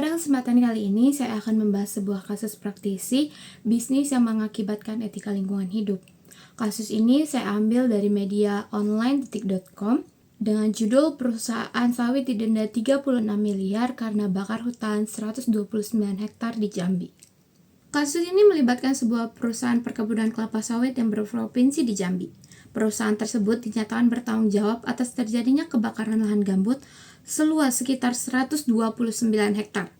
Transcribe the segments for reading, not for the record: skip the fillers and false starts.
Pada kesempatan kali ini, saya akan membahas sebuah kasus praktisi bisnis yang mengakibatkan etika lingkungan hidup. Kasus ini saya ambil dari media online detik.com dengan judul perusahaan sawit didenda 36 miliar karena bakar hutan 129 hektar di Jambi. Kasus ini melibatkan sebuah perusahaan perkebunan kelapa sawit yang berprovinsi di Jambi. Perusahaan tersebut dinyatakan bertanggung jawab atas terjadinya kebakaran lahan gambut seluas sekitar 129 hektar.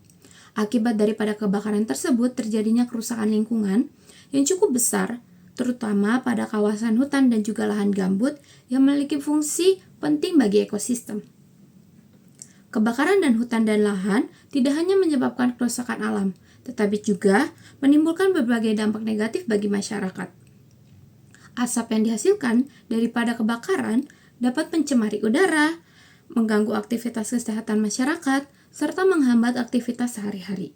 Akibat daripada kebakaran tersebut terjadinya kerusakan lingkungan yang cukup besar, terutama pada kawasan hutan dan juga lahan gambut yang memiliki fungsi penting bagi ekosistem. Kebakaran dan hutan dan lahan tidak hanya menyebabkan kerusakan alam, tetapi juga menimbulkan berbagai dampak negatif bagi masyarakat. Asap yang dihasilkan daripada kebakaran dapat mencemari udara, mengganggu aktivitas kesehatan masyarakat, serta menghambat aktivitas sehari-hari.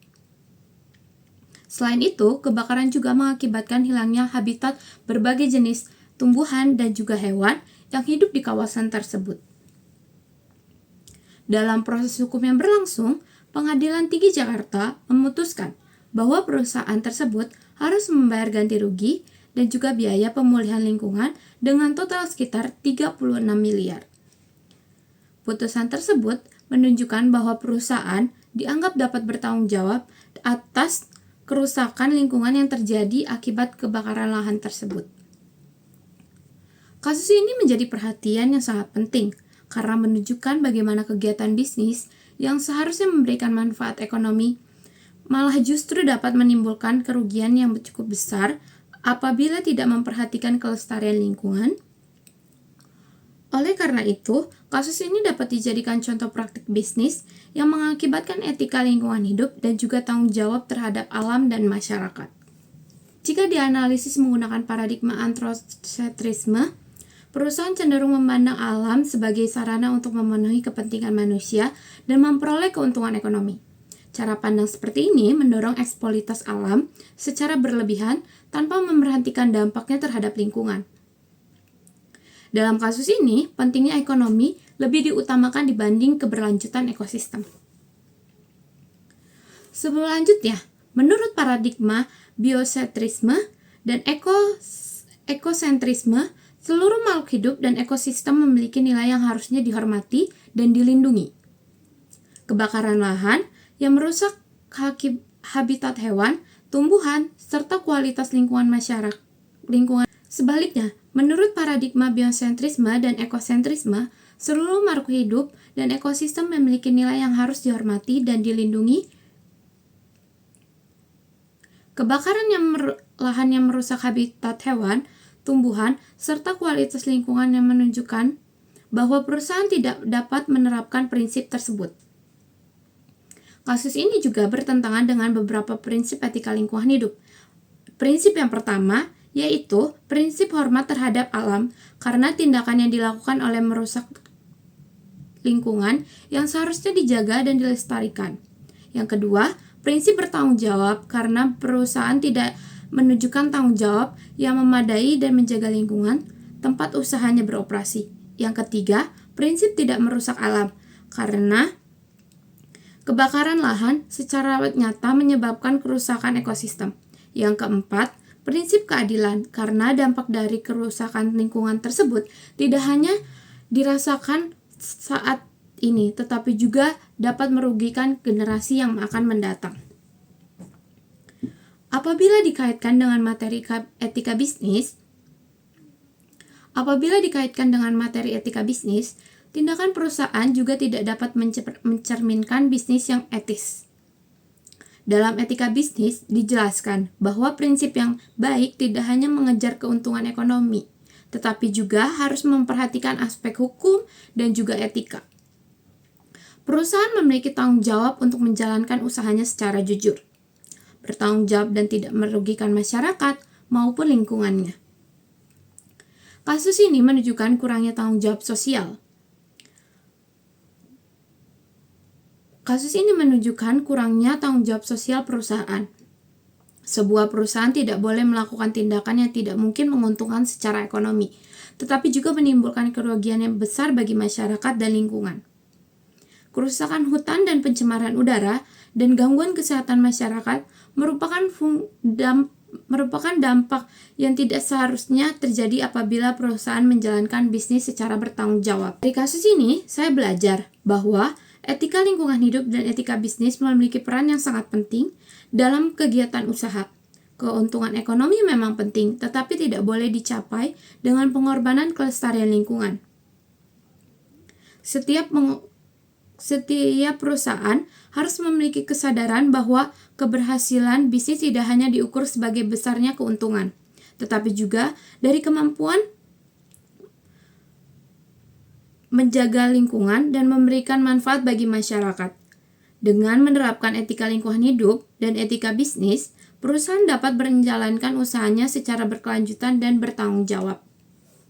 Selain itu, kebakaran juga mengakibatkan hilangnya habitat berbagai jenis tumbuhan dan juga hewan yang hidup di kawasan tersebut. Dalam proses hukum yang berlangsung, Pengadilan Tinggi Jakarta memutuskan bahwa perusahaan tersebut harus membayar ganti rugi dan juga biaya pemulihan lingkungan dengan total sekitar 36 miliar. Putusan tersebut menunjukkan bahwa perusahaan dianggap dapat bertanggung jawab atas kerusakan lingkungan yang terjadi akibat kebakaran lahan tersebut. Kasus ini menjadi perhatian yang sangat penting karena menunjukkan bagaimana kegiatan bisnis yang seharusnya memberikan manfaat ekonomi malah justru dapat menimbulkan kerugian yang cukup besar apabila tidak memperhatikan kelestarian lingkungan. Oleh karena itu, kasus ini dapat dijadikan contoh praktik bisnis yang mengakibatkan etika lingkungan hidup dan juga tanggung jawab terhadap alam dan masyarakat. Jika dianalisis menggunakan paradigma antrosentrisme, perusahaan cenderung memandang alam sebagai sarana untuk memenuhi kepentingan manusia dan memperoleh keuntungan ekonomi. Cara pandang seperti ini mendorong eksploitasi alam secara berlebihan tanpa memperhatikan dampaknya terhadap lingkungan. Dalam kasus ini, pentingnya ekonomi lebih diutamakan dibanding keberlanjutan ekosistem. Selanjutnya, menurut paradigma biosentrisme dan ekosentrisme, seluruh makhluk hidup dan ekosistem memiliki nilai yang harusnya dihormati dan dilindungi. Kebakaran lahan yang merusak habitat hewan, tumbuhan, serta kualitas lingkungan masyarakat. Sebaliknya, menurut paradigma biosentrisme dan ekosentrisme, seluruh makhluk hidup dan ekosistem memiliki nilai yang harus dihormati dan dilindungi. Kebakaran lahan yang merusak habitat hewan, tumbuhan, serta kualitas lingkungan yang menunjukkan bahwa perusahaan tidak dapat menerapkan prinsip tersebut. Kasus ini juga bertentangan dengan beberapa prinsip etika lingkungan hidup. Prinsip yang pertama yaitu prinsip hormat terhadap alam karena tindakan yang dilakukan oleh merusak lingkungan yang seharusnya dijaga dan dilestarikan. Yang kedua, prinsip bertanggung jawab karena perusahaan tidak menunjukkan tanggung jawab yang memadai dan menjaga lingkungan tempat usahanya beroperasi. Yang ketiga, prinsip tidak merusak alam karena kebakaran lahan secara nyata menyebabkan kerusakan ekosistem. Yang keempat, prinsip keadilan karena dampak dari kerusakan lingkungan tersebut tidak hanya dirasakan saat ini, tetapi juga dapat merugikan generasi yang akan mendatang. Apabila dikaitkan dengan materi etika bisnis, tindakan perusahaan juga tidak dapat mencerminkan bisnis yang etis. Dalam etika bisnis dijelaskan bahwa prinsip yang baik tidak hanya mengejar keuntungan ekonomi, tetapi juga harus memperhatikan aspek hukum dan juga etika. Perusahaan memiliki tanggung jawab untuk menjalankan usahanya secara jujur, bertanggung jawab dan tidak merugikan masyarakat maupun lingkungannya. Kasus ini menunjukkan kurangnya tanggung jawab sosial. Kasus ini menunjukkan kurangnya tanggung jawab sosial perusahaan. Sebuah perusahaan tidak boleh melakukan tindakan yang tidak mungkin menguntungkan secara ekonomi, tetapi juga menimbulkan kerugian yang besar bagi masyarakat dan lingkungan. kerusakan hutan dan pencemaran udara, dan gangguan kesehatan masyarakat merupakan dampak yang tidak seharusnya terjadi apabila perusahaan menjalankan bisnis secara bertanggung jawab. Dari kasus ini, saya belajar bahwa etika lingkungan hidup dan etika bisnis memiliki peran yang sangat penting dalam kegiatan usaha. Keuntungan ekonomi memang penting, tetapi tidak boleh dicapai dengan pengorbanan kelestarian lingkungan. Setiap perusahaan harus memiliki kesadaran bahwa keberhasilan bisnis tidak hanya diukur sebagai besarnya keuntungan, tetapi juga dari kemampuan menjaga lingkungan dan memberikan manfaat bagi masyarakat. Dengan menerapkan etika lingkungan hidup dan etika bisnis, perusahaan dapat menjalankan usahanya secara berkelanjutan dan bertanggung jawab.